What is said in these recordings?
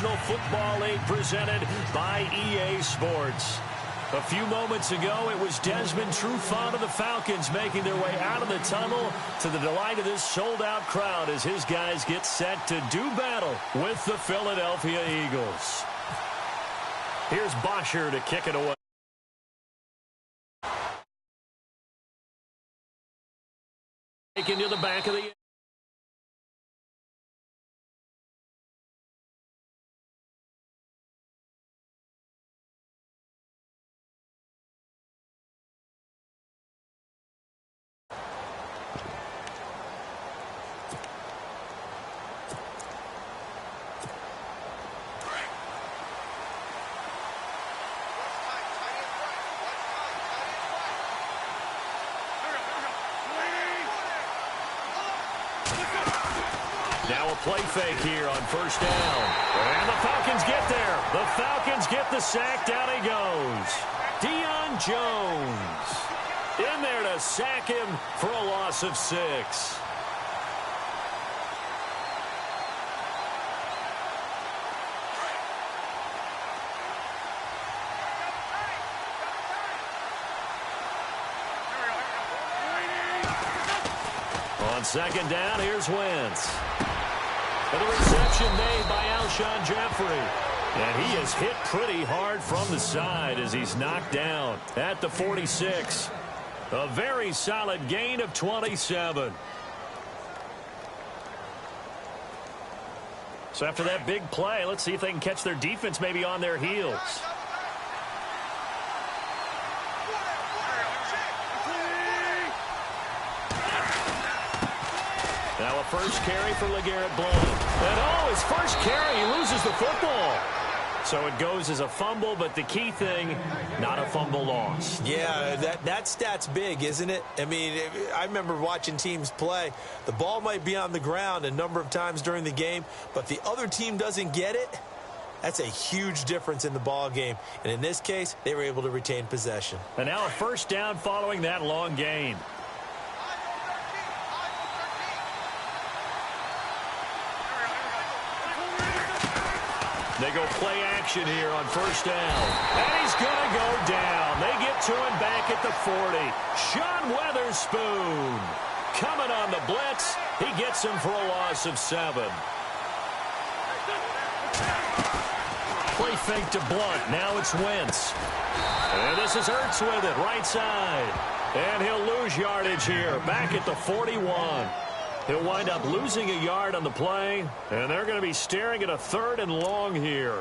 National Football League presented by EA Sports. A few moments ago, it was Desmond Trufant of the Falcons making their way out of the tunnel to the delight of this sold-out crowd as his guys get set to do battle with the Philadelphia Eagles. Here's Bosher to kick it away. Taken to the back of the... Now a play fake here on first down. And the Falcons get there. The Falcons get the sack. Down he goes. Deion Jones in there to sack him for a loss of 6. On second down, here's Wentz. And the reception made by Alshon Jeffrey. And he is hit pretty hard from the side as he's knocked down at the 46. A very solid gain of 27. So after that big play, let's see if they can catch their defense maybe on their heels. Now a first carry for LeGarrette Blount. And his first carry, he loses the football. So it goes as a fumble, but the key thing, not a fumble loss. Yeah, that stat's big, isn't it? I mean, I remember watching teams play. The ball might be on the ground a number of times during the game, but the other team doesn't get it. That's a huge difference in the ball game. And in this case, they were able to retain possession. And now a first down following that long gain. They go play action here on first down. And he's going to go down. They get to him back at the 40. Sean Weatherspoon coming on the blitz. He gets him for a loss of 7. Play fake to Blount. Now it's Wentz. And this is Ertz with it, right side. And he'll lose yardage here, back at the 41. He'll wind up losing a yard on the play, and they're going to be staring at a 3rd and long here.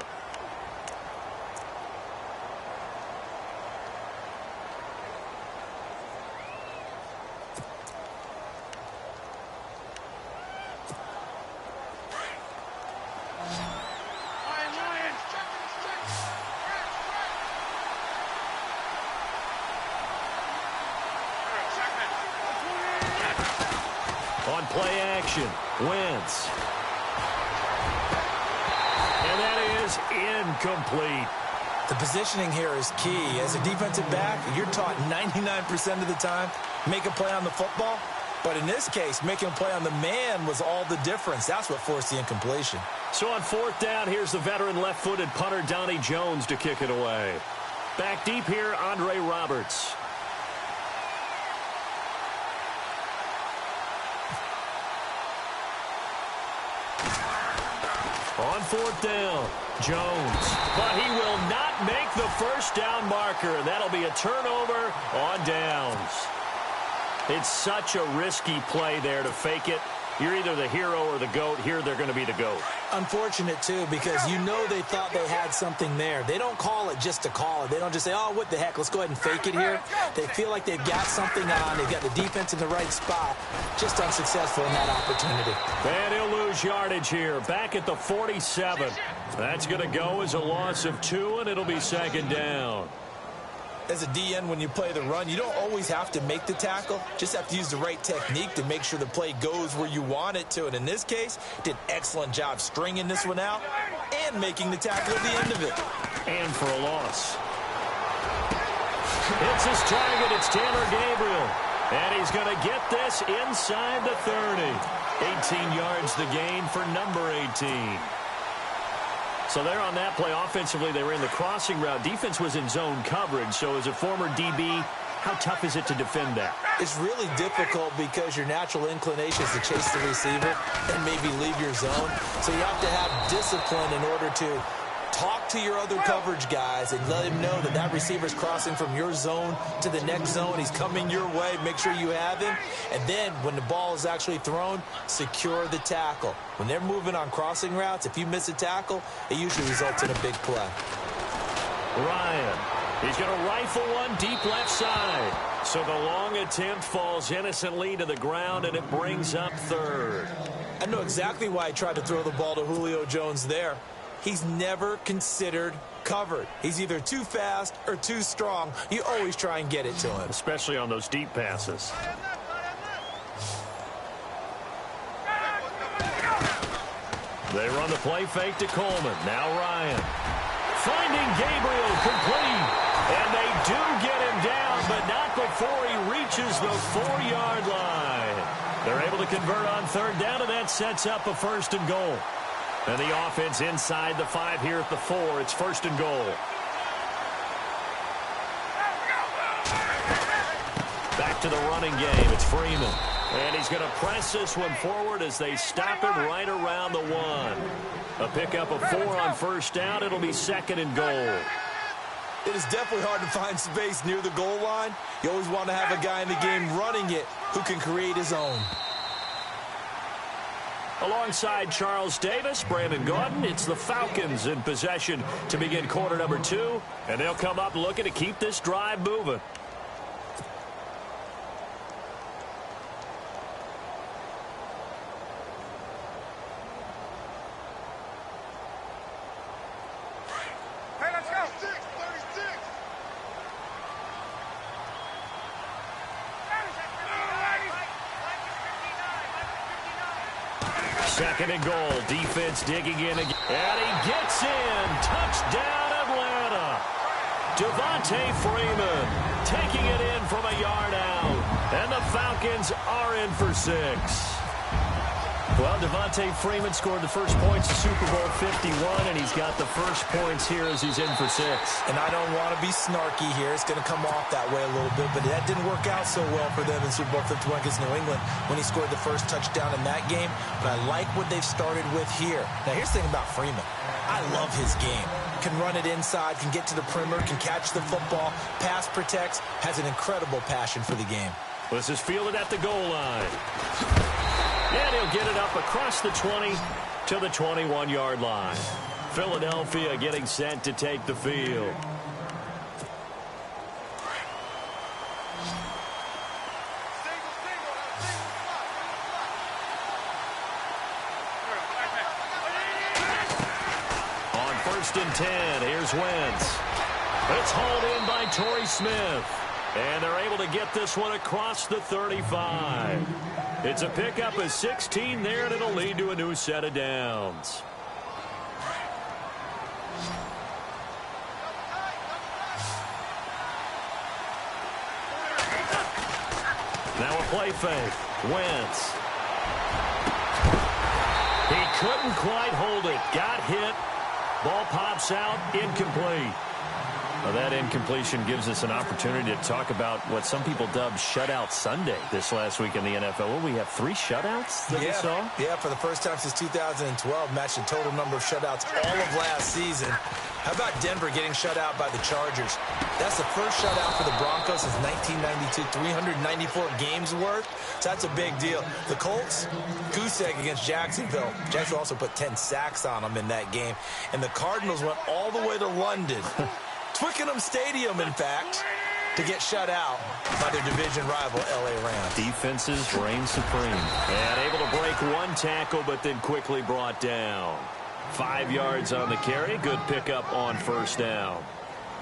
On play action, Wentz. And that is incomplete. The positioning here is key. As a defensive back, you're taught 99% of the time, make a play on the football. But in this case, making a play on the man was all the difference. That's what forced the incompletion. So on 4th down, here's the veteran left-footed punter Donnie Jones to kick it away. Back deep here, Andre Roberts. On 4th down, Jones. But he will not make the first down marker. That'll be a turnover on downs. It's such a risky play there to fake it. You're either the hero or the GOAT. Here they're going to be the GOAT. Unfortunate, too, because you know they thought they had something there. They don't call it just to call it. They don't just say, oh, what the heck, let's go ahead and fake it here. They feel like they've got something on. They've got the defense in the right spot. Just unsuccessful in that opportunity. And he'll lose yardage here, back at the 47. That's going to go as a loss of 2, and it'll be 2nd down. As a DN, when you play the run, you don't always have to make the tackle. Just have to use the right technique to make sure the play goes where you want it to. And in this case, did an excellent job stringing this one out and making the tackle at the end of it. And for a loss. It's his target. It's Taylor Gabriel. And he's going to get this inside the 30. 18 yards the gain for number 18. So there on that play, offensively, they were in the crossing route. Defense was in zone coverage. So as a former DB, how tough is it to defend that? It's really difficult because your natural inclination is to chase the receiver and maybe leave your zone. So you have to have discipline in order to talk to your other coverage guys and let him know that that receiver is crossing from your zone to the next zone. He's coming your way. Make sure you have him. And then when the ball is actually thrown, secure the tackle. When they're moving on crossing routes, if you miss a tackle, it usually results in a big play. Ryan. He's going to rifle one deep left side. So the long attempt falls innocently to the ground, and it brings up third. I know exactly why he tried to throw the ball to Julio Jones there. He's never considered covered. He's either too fast or too strong. You always try and get it to him. Especially on those deep passes. They run the play fake to Coleman. Now Ryan. Finding Gabriel complete. And they do get him down, but not before he reaches the 4-yard line. They're able to convert on third down, and that sets up a 1st and goal. And the offense inside the 5 here at the 4. It's 1st and goal. Back to the running game. It's Freeman. And he's going to press this one forward as they stop him right around the 1. A pickup of 4 on 1st down. It'll be 2nd and goal. It is definitely hard to find space near the goal line. You always want to have a guy in the game running it who can create his own. Alongside Charles Davis, Brandon Gaudin, it's the Falcons in possession to begin quarter number 2. And they'll come up looking to keep this drive moving. Second and goal. Defense digging in again. And he gets in. Touchdown, Atlanta. Devontae Freeman taking it in from a yard out. And the Falcons are in for 6. Well, Devontae Freeman scored the first points of Super Bowl 51, and he's got the first points here as he's in for 6. And I don't want to be snarky here. It's going to come off that way a little bit, but that didn't work out so well for them in Super Bowl 51 against New England when he scored the first touchdown in that game. But I like what they've started with here. Now, here's the thing about Freeman. I love his game. Can run it inside, can get to the perimeter, can catch the football, pass protects, has an incredible passion for the game. This is fielded at the goal line. And he'll get it up across the 20 to the 21-yard line. Philadelphia getting set to take the field. On 1st and 10, here's Wentz. It's hauled in by Torrey Smith. And they're able to get this one across the 35. It's a pickup of 16 there, and it'll lead to a new set of downs. Now a play fake. Wentz. He couldn't quite hold it. Got hit. Ball pops out. Incomplete. Well, that incompletion gives us an opportunity to talk about what some people dubbed Shutout Sunday this last week in the NFL. Well, we have 3 shutouts that we saw? Yeah, for the first time since 2012, matched the total number of shutouts all of last season. How about Denver getting shut out by the Chargers? That's the first shutout for the Broncos since 1992, 394 games worth. So that's a big deal. The Colts, goose egg against Jacksonville. Jacksonville also put 10 sacks on them in that game. And the Cardinals went all the way to London. Twickenham Stadium, in fact, to get shut out by their division rival, L.A. Rams. Defenses reign supreme. And able to break one tackle, but then quickly brought down. 5 yards on the carry. Good pickup on 1st down.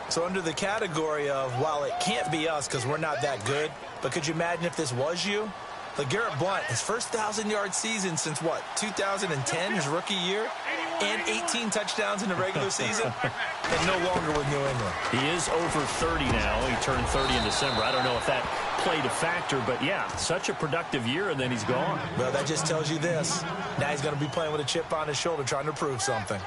So under the category of, while it can't be us because we're not that good, but could you imagine if this was you? LeGarrette Blount, his first 1,000-yard season since, what, 2010, his rookie year? And 18 touchdowns in the regular season? And no longer with New England. He is over 30 now. He turned 30 in December. I don't know if that played a factor, but yeah, such a productive year, and then he's gone. Well, that just tells you this. Now he's going to be playing with a chip on his shoulder trying to prove something.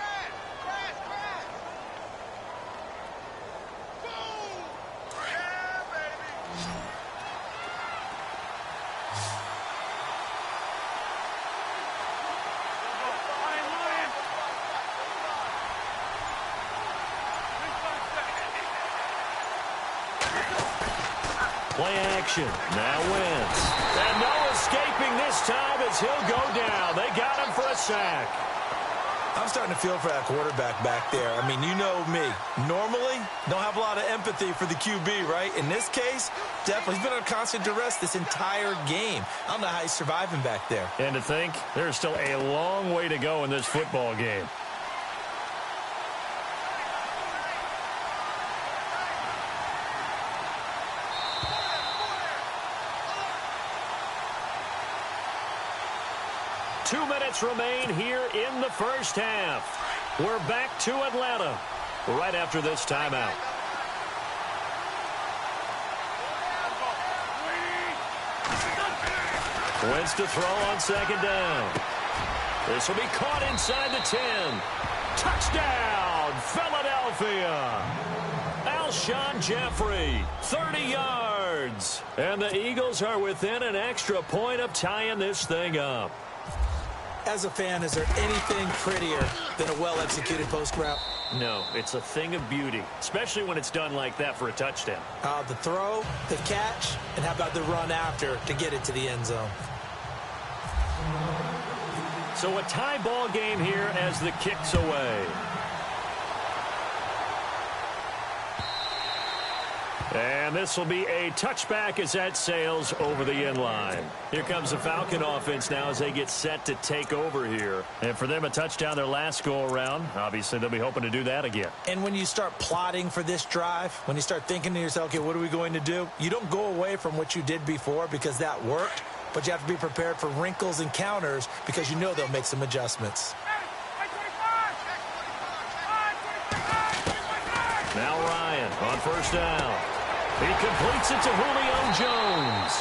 Play action. Now Wentz. And no escaping this time as he'll go down. They got him for a sack. I'm starting to feel for that quarterback back there. I mean, you know me. Normally, don't have a lot of empathy for the QB, right? In this case, definitely. He's been under constant duress this entire game. I don't know how he's surviving back there. And to think, there's still a long way to go in this football game. Two minutes remain here in the first half. We're back to Atlanta right after this timeout. Wentz to throw on second down. This will be caught inside the 10. Touchdown, Philadelphia. Alshon Jeffrey, 30 yards. And the Eagles are within an extra point of tying this thing up. As a fan, is there anything prettier than a well-executed post route? No, it's a thing of beauty, especially when it's done like that for a touchdown. The throw, the catch, and how about the run after to get it to the end zone? So a tie ball game here as the kick's away. And this will be a touchback as that sails over the end line. Here comes the Falcon offense now as they get set to take over here. And for them, a touchdown their last go-around. Obviously, they'll be hoping to do that again. And when you start plotting for this drive, when you start thinking to yourself, okay, what are we going to do? You don't go away from what you did before because that worked, but you have to be prepared for wrinkles and counters because you know they'll make some adjustments. Now Ryan on first down. He completes it to Julio Jones.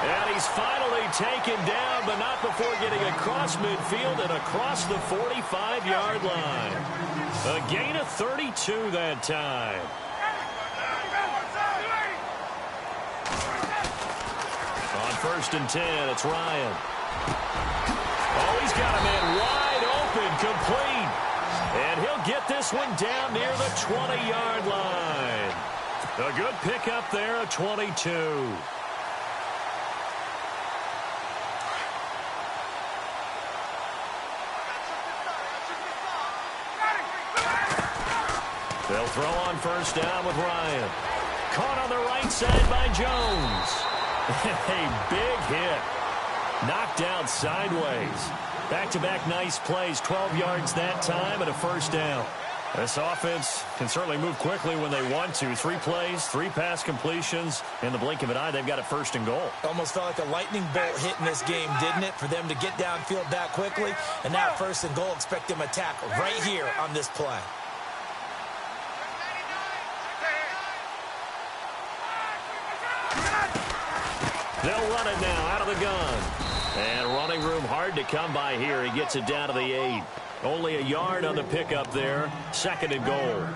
And he's finally taken down, but not before getting across midfield and across the 45-yard line. A gain of 32 that time. On first and 10, it's Ryan. Oh, he's got a man wide open, complete. And he'll get this one down near the 20-yard line. A good pickup there, a 22. They'll throw on first down with Ryan. Caught on the right side by Jones. A big hit. Knocked out sideways. Back-to-back nice plays, 12 yards that time and a first down. This offense can certainly move quickly when they want to. 3 plays, 3 pass completions. In the blink of an eye, they've got a first and goal. Almost felt like a lightning bolt hit in this game, didn't it? For them to get downfield that quickly. And now first and goal, expect them to attack right here on this play. They'll run it now out of the gun. And running room hard to come by here. He gets it down to the 8. Only a yard on the pickup there. Second and goal.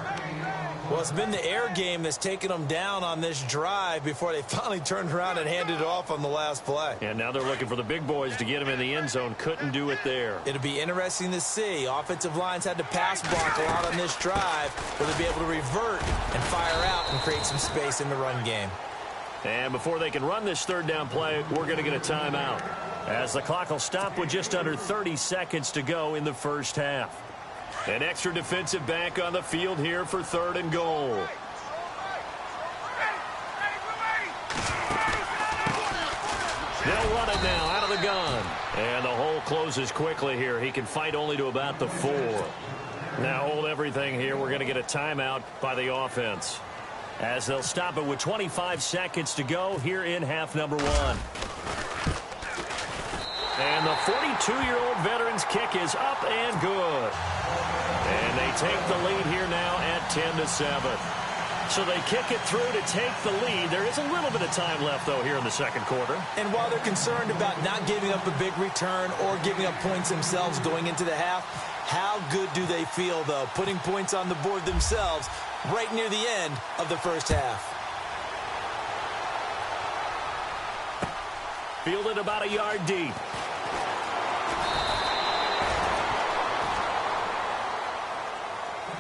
Well, it's been the air game that's taken them down on this drive before they finally turned around and handed it off on the last play. And now they're looking for the big boys to get him in the end zone. Couldn't do it there. It'll be interesting to see. Offensive lines had to pass block a lot on this drive. Will they be able to revert and fire out and create some space in the run game? And before they can run this third down play, we're going to get a timeout, as the clock will stop with just under 30 seconds to go in the first half. An extra defensive back on the field here for third and goal. They'll run it now out of the gun. And the hole closes quickly here. He can fight only to about the 4. Now hold everything here. We're going to get a timeout by the offense, as they'll stop it with 25 seconds to go here in half number 1. And the 42-year-old veteran's kick is up and good. And they take the lead here now at 10-7. So they kick it through to take the lead. There is a little bit of time left, though, here in the second quarter. And while they're concerned about not giving up a big return or giving up points themselves going into the half, how good do they feel, though, putting points on the board themselves right near the end of the first half? Fielded about a yard deep.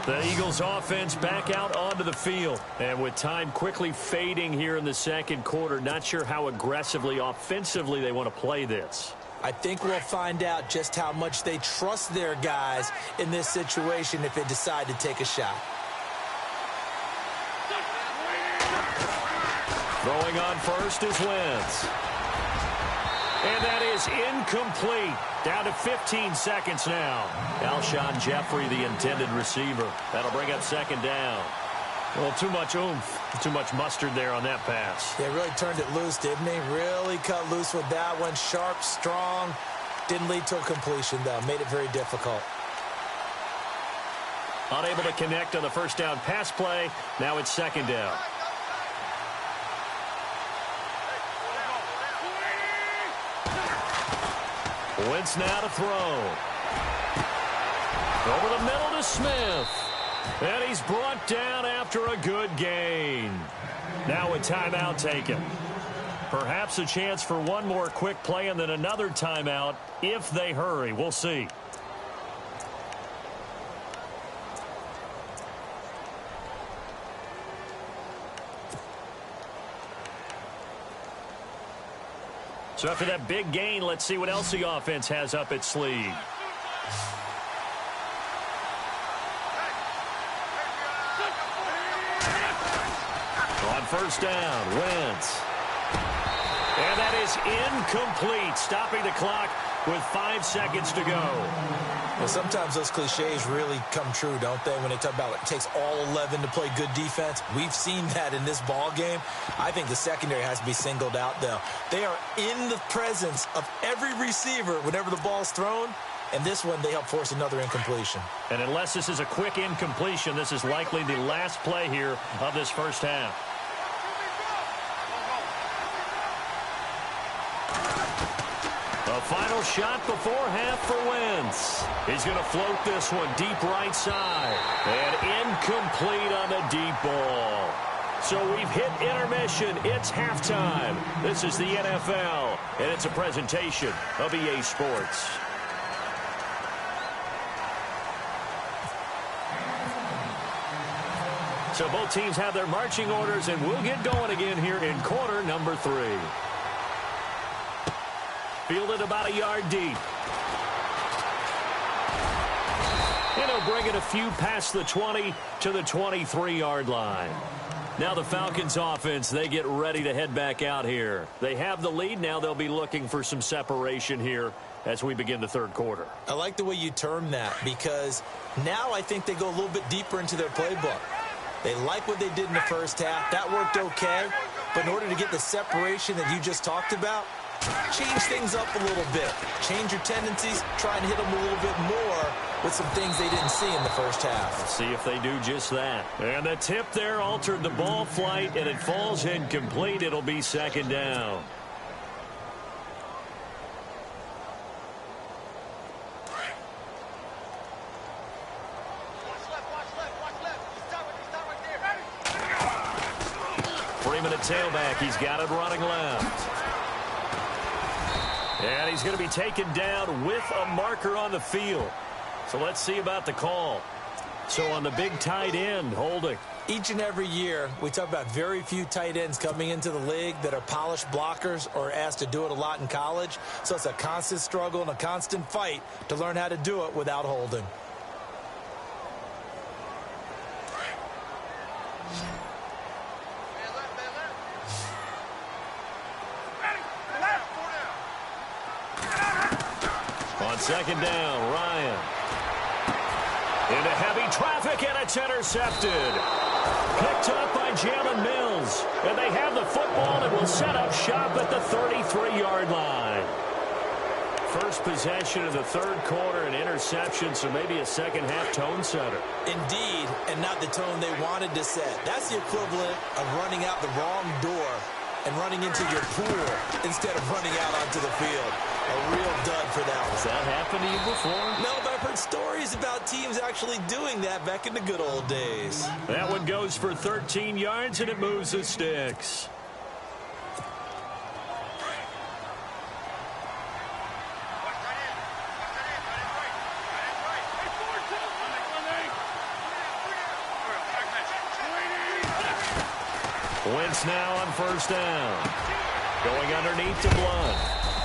The Eagles offense back out onto the field. And with time quickly fading here in the second quarter, not sure how aggressively, offensively they want to play this. I think we'll find out just how much they trust their guys in this situation if they decide to take a shot. Throwing on first is Wentz. And that is incomplete. Down to 15 seconds now. Alshon Jeffrey, the intended receiver. That'll bring up second down. Well, too much oomph, too much mustard there on that pass. Yeah, really turned it loose, didn't he? Really cut loose with that one. Sharp, strong. Didn't lead to a completion, though. Made it very difficult. Unable to connect on the first down pass play. Now it's second down. Wentz now to throw. Over the middle to Smith. And he's brought down after a good gain. Now a timeout taken. Perhaps a chance for one more quick play and then another timeout if they hurry. We'll see. So after that big gain, let's see what else the offense has up its sleeve. On first down, Wentz. And that is incomplete, stopping the clock with 5 seconds to go. Well, sometimes those cliches really come true, don't they, when they talk about it takes all 11 to play good defense. We've seen that in this ball game. I think the secondary has to be singled out, though. They are in the presence of every receiver whenever the ball's thrown, and this one they help force another incompletion. And unless this is a quick incompletion, this is likely the last play here of this first half. A final shot before half for Wentz. He's going to float this one deep right side. And incomplete on the deep ball. So we've hit intermission. It's halftime. This is the NFL, and it's a presentation of EA Sports. So both teams have their marching orders, and we'll get going again here in quarter number 3. Fielded about a yard deep. And he'll bring it a few past the 20 to the 23-yard line. Now the Falcons offense, they get ready to head back out here. They have the lead. Now they'll be looking for some separation here as we begin the third quarter. I like the way you term that, because now I think they go a little bit deeper into their playbook. They like what they did in the first half. That worked okay. But in order to get the separation that you just talked about, change things up a little bit. Change your tendencies. Try and hit them a little bit more with some things they didn't see in the first half. Let's see if they do just that. And the tip there altered the ball flight, and it falls incomplete. It'll be second down. Freeman at tailback. He's got it running left. And he's going to be taken down with a marker on the field. So let's see about the call. So on the big tight end, holding. Each and every year, we talk about very few tight ends coming into the league that are polished blockers or asked to do it a lot in college. So it's a constant struggle and a constant fight to learn how to do it without holding. On second down, Ryan. Into heavy traffic, and it's intercepted. Picked up by Jalen Mills. And they have the football and will set up shop at the 33-yard line. First possession of the third quarter, an interception, so maybe a second-half tone setter. Indeed, and not the tone they wanted to set. That's the equivalent of running out the wrong door and running into your pool instead of running out onto the field. A real dud for that one. Has that happened to you before? No, but I've heard stories about teams actually doing that back in the good old days. That one goes for 13 yards, and it moves the sticks. Wentz now on first down. Going underneath to Blunt.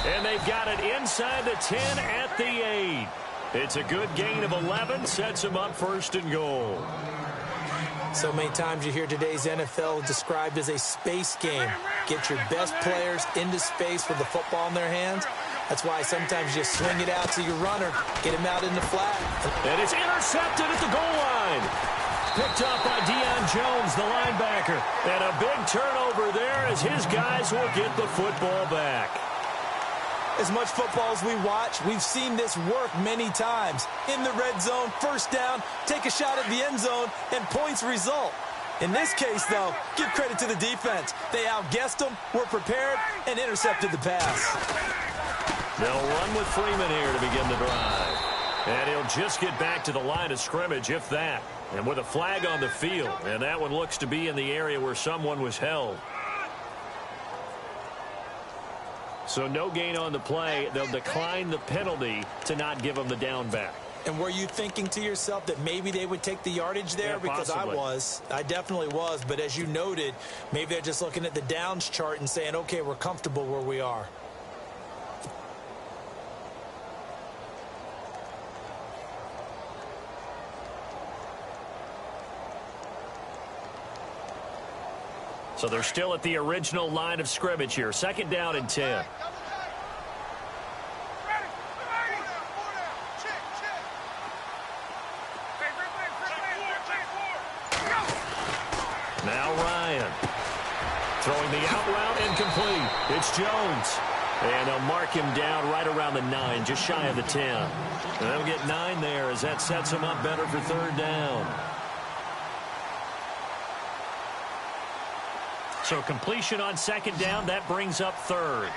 And they've got it inside the 10 at the 8. It's a good gain of 11. Sets them up first and goal. So many times you hear today's NFL described as a space game. Get your best players into space with the football in their hands. That's why sometimes you swing it out to your runner, get him out in the flat. And it's intercepted at the goal line. Picked up by Deion Jones, the linebacker. And a big turnover there as his guys will get the football back. As much football as we watch, we've seen this work many times. In the red zone, first down, take a shot at the end zone, and points result. In this case, though, give credit to the defense. They outguessed them, were prepared, and intercepted the pass. They'll run with Freeman here to begin the drive. And he'll just get back to the line of scrimmage, if that. And with a flag on the field, and that one looks to be in the area where someone was held. So no gain on the play. They'll decline the penalty to not give them the down back. And were you thinking to yourself that maybe they would take the yardage there? Yeah, because possibly. I definitely was. But as you noted, maybe they're just looking at the downs chart and saying, okay, we're comfortable where we are. So they're still at the original line of scrimmage here. Second down and 10. Now Ryan. Throwing the out route incomplete. It's Jones. And they'll mark him down right around the 9, just shy of the 10. And they'll get 9 there as that sets him up better for third down. So completion on second down, that brings up third.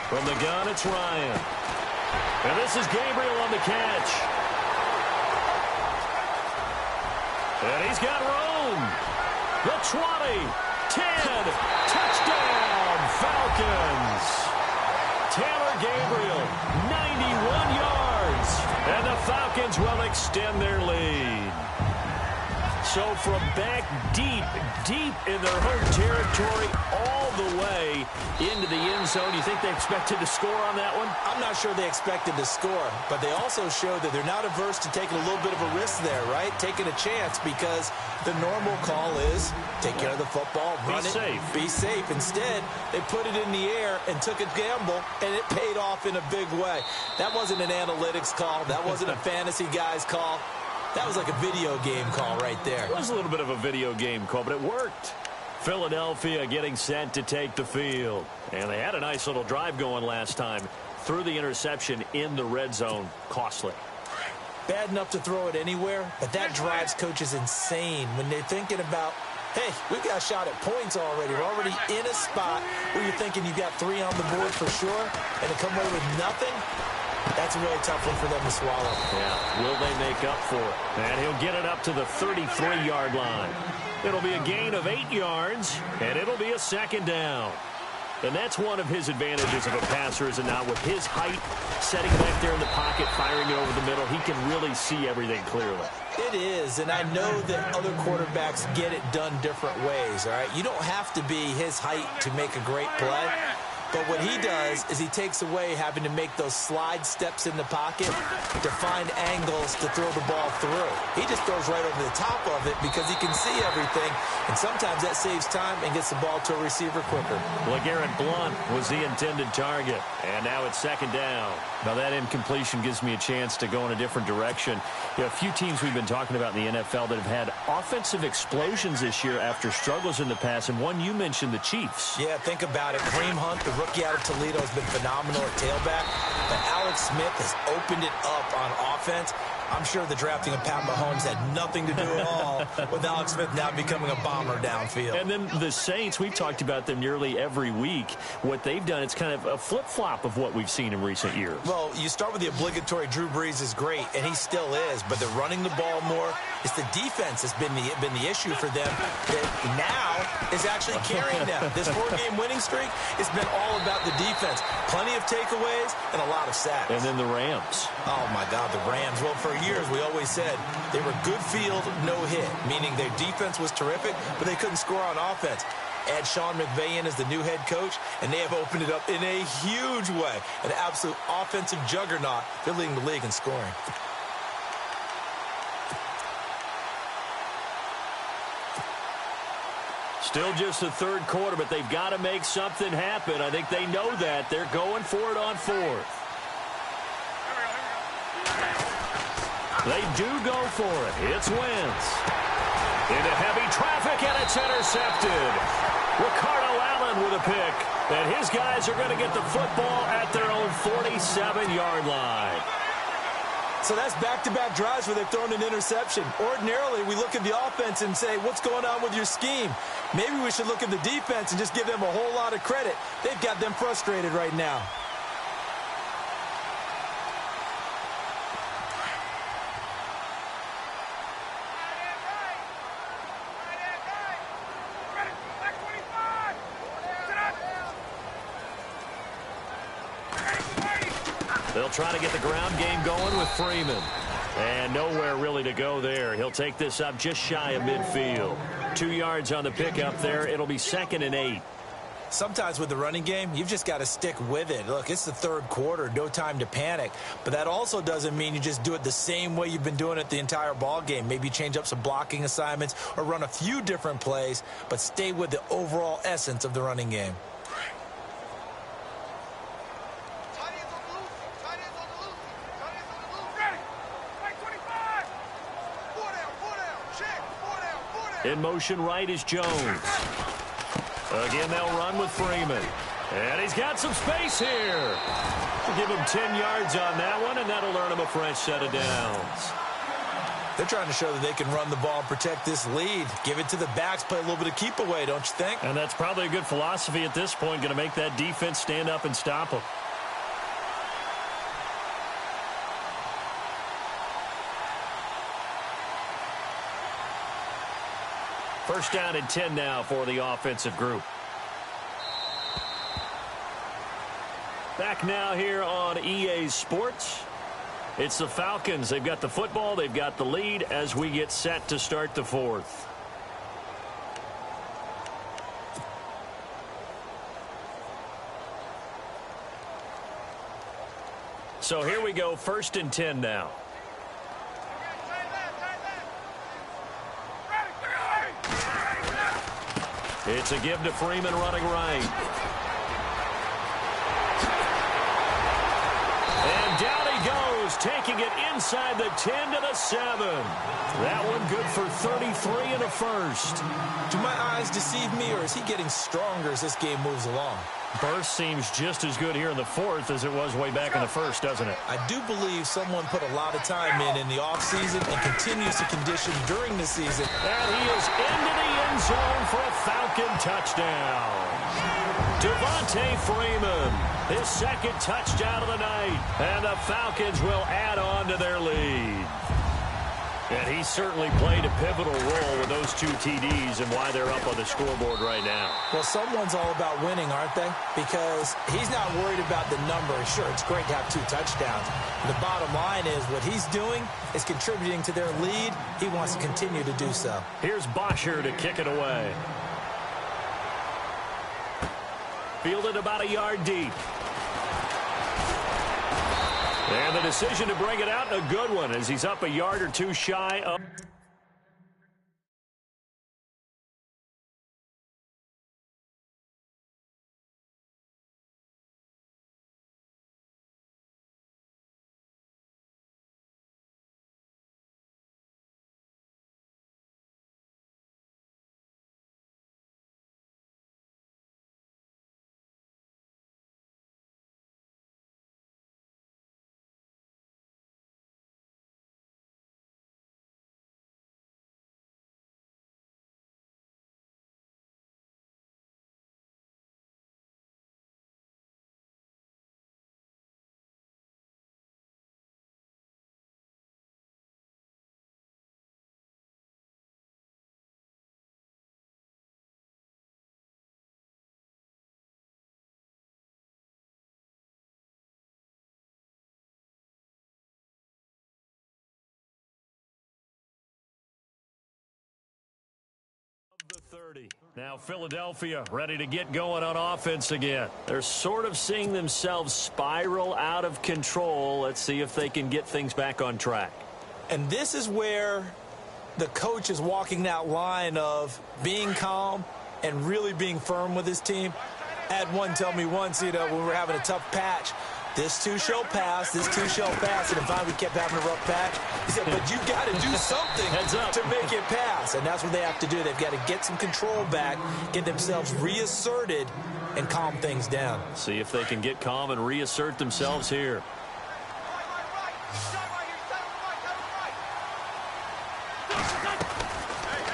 From the gun, it's Ryan. And this is Gabriel on the catch. And he's got room. The 20, 10, touchdown, Falcons. Taylor Gabriel, 91 yards. And the Falcons will extend their lead. So from back deep in their home territory, all the way into the end zone, you think they expected to score on that one? I'm not sure they expected to score, but they also showed that they're not averse to taking a little bit of a risk there, right? Taking a chance, because the normal call is take care of the football, run it, be safe. Instead, they put it in the air and took a gamble, and it paid off in a big way. That wasn't an analytics call. That wasn't a fantasy guy's call. That was like a video game call right there. It was a little bit of a video game call, but it worked. Philadelphia getting set to take the field. And they had a nice little drive going last time. Threw the interception in the red zone. Costly. Bad enough to throw it anywhere, but that drives coaches insane when they're thinking about, hey, we've got a shot at points already. We're already in a spot where you're thinking you've got 3 on the board for sure, and to come away with nothing, that's a really tough one for them to swallow. Yeah, will they make up for it? And he'll get it up to the 33-yard line. It'll be a gain of 8 yards, and it'll be a second down. And that's one of his advantages of a passer, is it not? With his height, setting back there in the pocket, firing it over the middle, he can really see everything clearly. It is, and I know that other quarterbacks get it done different ways, all right? You don't have to be his height to make a great play. But what he does is he takes away having to make those slide steps in the pocket to find angles to throw the ball through. He just throws right over the top of it because he can see everything, and sometimes that saves time and gets the ball to a receiver quicker. LeGarrette Blount was the intended target, and now it's second down. Now that incompletion gives me a chance to go in a different direction. You know, a few teams we've been talking about in the NFL that have had offensive explosions this year after struggles in the past, and one you mentioned, the Chiefs. Yeah, think about it. Kareem Hunt, the rookie out of Toledo, has been phenomenal at tailback, but Alex Smith has opened it up on offense. I'm sure the drafting of Pat Mahomes had nothing to do at all with Alex Smith now becoming a bomber downfield. And then the Saints, we've talked about them nearly every week. What they've done, it's kind of a flip-flop of what we've seen in recent years. Well, you start with the obligatory Drew Brees is great, and he still is, but they're running the ball more. It's the defense that's been the issue for them that now is actually carrying them. This 4-game winning streak has been all about the defense. Plenty of takeaways and a lot of sacks. And then the Rams. Oh, my God, the Rams. Well, for years, we always said they were good field, no hit, meaning their defense was terrific, but they couldn't score on offense. Add Sean McVay in as the new head coach, and they have opened it up in a huge way. An absolute offensive juggernaut. They're leading the league in scoring. Still just the third quarter, but they've got to make something happen. I think they know that. They're going for it on fourth. They do go for it. It's Wentz. Into heavy traffic, and it's intercepted. Ricardo Allen with a pick. And his guys are going to get the football at their own 47-yard line. So that's back-to-back drives where they've thrown an interception. Ordinarily, we look at the offense and say, what's going on with your scheme? Maybe we should look at the defense and just give them a whole lot of credit. They've got them frustrated right now. They'll try to get the ground game going with Freeman. And nowhere really to go there. He'll take this up just shy of midfield. 2 yards on the pickup there. It'll be 2nd and 8. Sometimes with the running game, you've just got to stick with it. Look, it's the third quarter, no time to panic. But that also doesn't mean you just do it the same way you've been doing it the entire ball game. Maybe change up some blocking assignments or run a few different plays, but stay with the overall essence of the running game. In motion right is Jones. Again, they'll run with Freeman. And he's got some space here. We'll give him 10 yards on that one, and that'll earn him a fresh set of downs. They're trying to show that they can run the ball and protect this lead. Give it to the backs, play a little bit of keep away, don't you think? And that's probably a good philosophy at this point, going to make that defense stand up and stop them. First down and 10 now for the offensive group. Back now here on EA Sports. It's the Falcons. They've got the football. They've got the lead as we get set to start the fourth. So here we go. 1st and 10 now. It's a give to Freeman running right. And down he goes, taking it inside the 10 to the 7. That one good for 33 and a first. Do my eyes deceive me, or is he getting stronger as this game moves along? Burst seems just as good here in the fourth as it was way back in the first, doesn't it? I do believe someone put a lot of time in the offseason and continues to condition during the season. And he is into the end zone for a Falcon touchdown. Devontae Freeman, his 2nd touchdown of the night. And the Falcons will add on to their lead. And he certainly played a pivotal role with those 2 TDs and why they're up on the scoreboard right now. Well, someone's all about winning, aren't they? Because he's not worried about the number. Sure, it's great to have 2 touchdowns. The bottom line is what he's doing is contributing to their lead. He wants to continue to do so. Here's Bosher to kick it away. Fielded about a yard deep. And the decision to bring it out, a good one, as he's up a yard or 2 shy of... 30. Now Philadelphia ready to get going on offense again. They're sort of seeing themselves spiral out of control. Let's see if they can get things back on track. And this is where the coach is walking that line of being calm and really being firm with his team. I had one tell me once, when we were having a tough patch, this too shall pass, this too shall pass. And if we kept having a rough patch, he said, but you got to do something to make it pass. And that's what they have to do. They've got to get some control back, get themselves reasserted, and calm things down. See if they can get calm and reassert themselves here.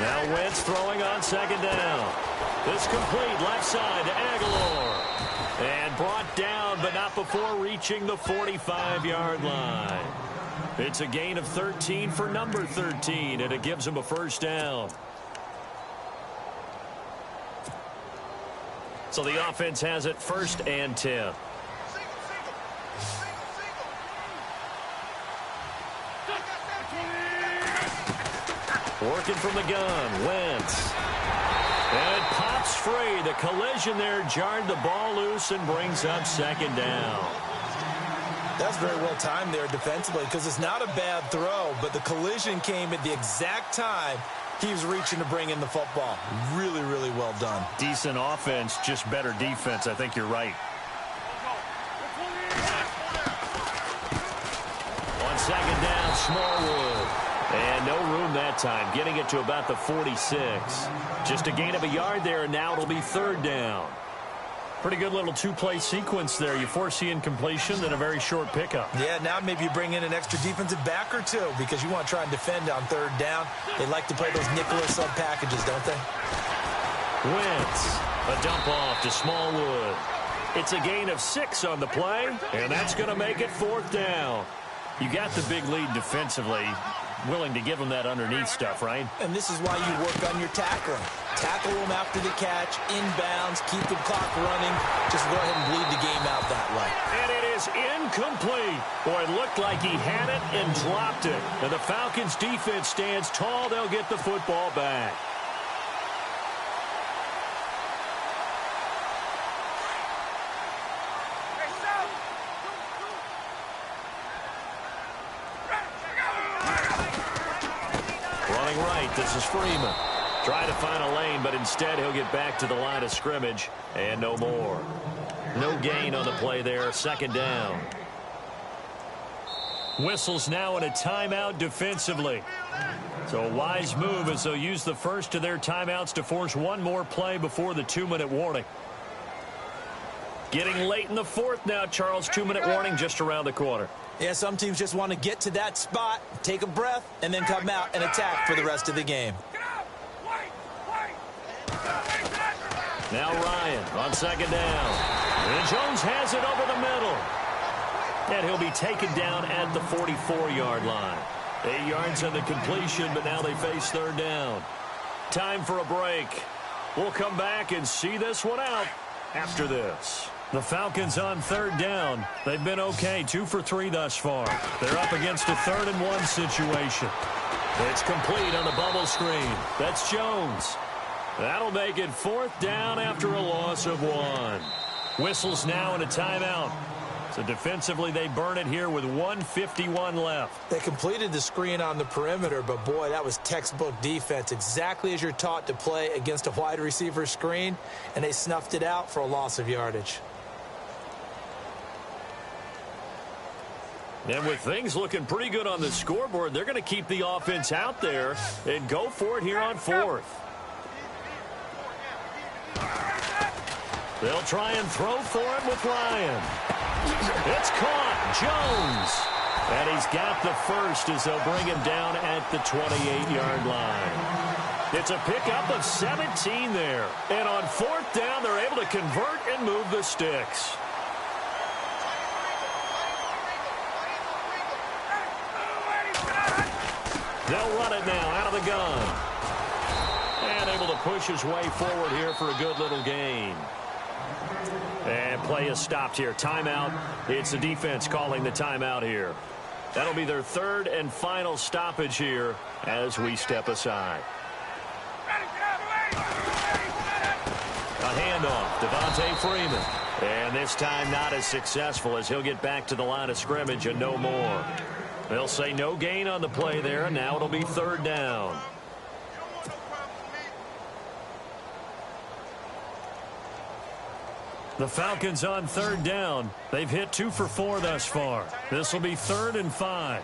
Now Wentz throwing on second down. This complete left side to Aguilar. And brought down, but not before reaching the 45-yard line. It's a gain of 13 for number 13, and it gives him a first down. So the offense has it 1st and 10. Working from the gun, Wentz. And it pops free. The collision there jarred the ball loose and brings up second down. That's very well timed there defensively because it's not a bad throw, but the collision came at the exact time he was reaching to bring in the football. Really, really well done. Decent offense, just better defense. I think you're right. On second down, Smallwood. And no room that time, getting it to about the 46. Just a gain of a yard there, and now it'll be 3rd down. Pretty good little two-play sequence there. You foresee incompletion, then a very short pickup. Yeah, now maybe you bring in an extra defensive back or two because you want to try and defend on 3rd down. They like to play those nickel or sub packages, don't they? Wentz, a dump off to Smallwood. It's a gain of 6 on the play, and that's going to make it 4th down. You got the big lead defensively. Willing to give them that underneath stuff, right? And this is why you work on your tackling. Tackle them after the catch, inbounds, keep the clock running. Just go ahead and bleed the game out that way. And it is incomplete. Boy, it looked like he had it and dropped it. And the Falcons' defense stands tall. They'll get the football back. This is Freeman. Try to find a lane, but instead he'll get back to the line of scrimmage and no more. No gain on the play there. 2nd down. Whistles now in a timeout defensively. So a wise move as they'll use the first of their timeouts to force one more play before the 2-minute warning. Getting late in the 4th now, Charles. 2-minute warning just around the corner. Yeah, some teams just want to get to that spot, take a breath, and then come out and attack for the rest of the game. Now Ryan on 2nd down. And Jones has it over the middle. And he'll be taken down at the 44-yard line. 8 yards on the completion, but now they face 3rd down. Time for a break. We'll come back and see this one out after this. The Falcons on 3rd down. They've been okay, 2 for 3 thus far. They're up against a 3rd and 1 situation. It's complete on the bubble screen. That's Jones. That'll make it 4th down after a loss of 1. Whistles now in a timeout. So defensively, they burn it here with 1:51 left. They completed the screen on the perimeter, but boy, that was textbook defense. Exactly as you're taught to play against a wide receiver screen, and they snuffed it out for a loss of yardage. And with things looking pretty good on the scoreboard, they're going to keep the offense out there and go for it here on 4th. They'll try and throw for it with Ryan. It's caught. Jones. And he's got the first as they'll bring him down at the 28-yard line. It's a pickup of 17 there. And on 4th down, they're able to convert and move the sticks. They'll run it now out of the gun. And able to push his way forward here for a good little gain. And play is stopped here. Timeout. It's the defense calling the timeout here. That'll be their 3rd and final stoppage here as we step aside. A handoff, Devontae Freeman. And this time not as successful as he'll get back to the line of scrimmage and no more. They'll say no gain on the play there, and now it'll be third down. The Falcons on third down. They've hit 2 for 4 thus far. This will be 3rd and 5.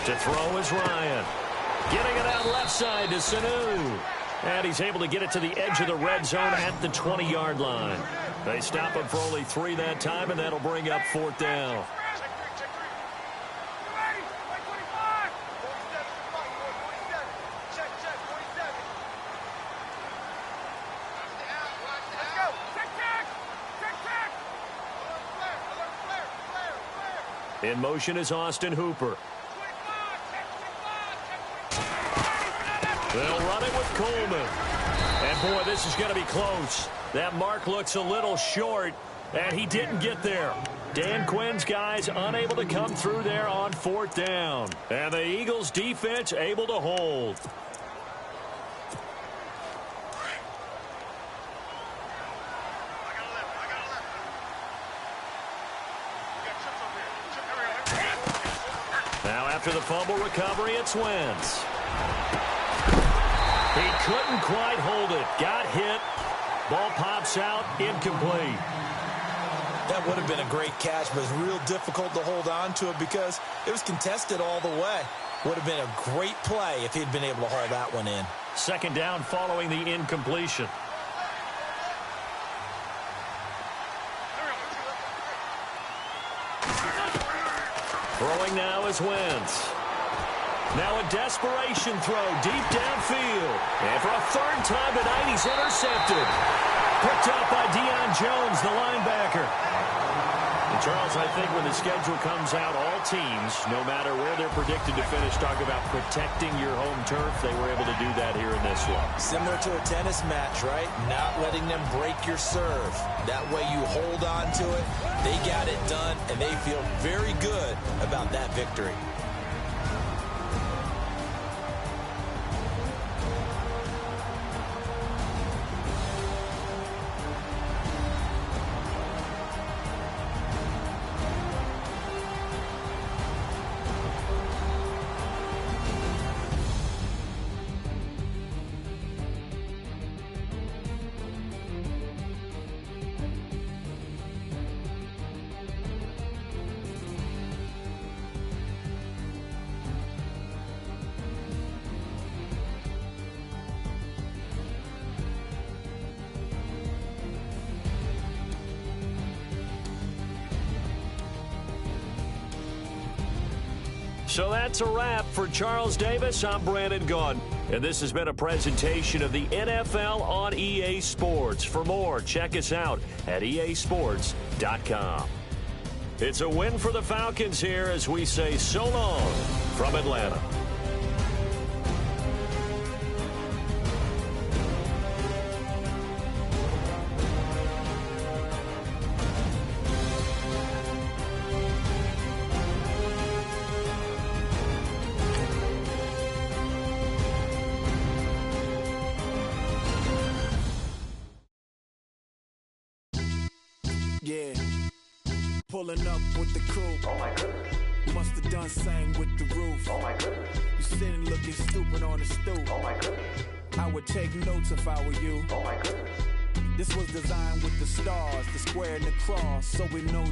To throw is Ryan. Getting it out left side to Sanu. And he's able to get it to the edge of the red zone at the 20-yard line. They stop him for only 3 that time, and that'll bring up 4th down. In motion is Austin Hooper. They'll run it with Coleman. And, boy, this is going to be close. That mark looks a little short, and he didn't get there. Dan Quinn's guys unable to come through there on 4th down. And the Eagles' defense able to hold. Now after the fumble recovery, it's Wentz. He couldn't quite hold it. Got hit. Ball pops out. Incomplete. That would have been a great catch, but it's real difficult to hold on to it because it was contested all the way. Would have been a great play if he'd been able to haul that one in. 2nd down following the incompletion. Throwing now is Wentz. Now a desperation throw deep downfield. And for a 3rd time tonight, he's intercepted. Picked up by Deion Jones, the linebacker. And Charles, I think when the schedule comes out, all teams, no matter where they're predicted to finish, talk about protecting your home turf. They were able to do that here in this one. Similar to a tennis match, right? Not letting them break your serve. That way you hold on to it. They got it done, and they feel very good about that victory. So that's a wrap for Charles Davis. I'm Brandon Gaudin, and this has been a presentation of the NFL on EA Sports. For more, check us out at easports.com. It's a win for the Falcons here as we say so long from Atlanta. Yeah, pulling up with the crew. Oh my goodness. Must have done same with the roof. Oh my goodness. You sitting looking stupid on the stoop. Oh my goodness. I would take notes if I were you. Oh my goodness. This was designed with the stars, the square and the cross, so we know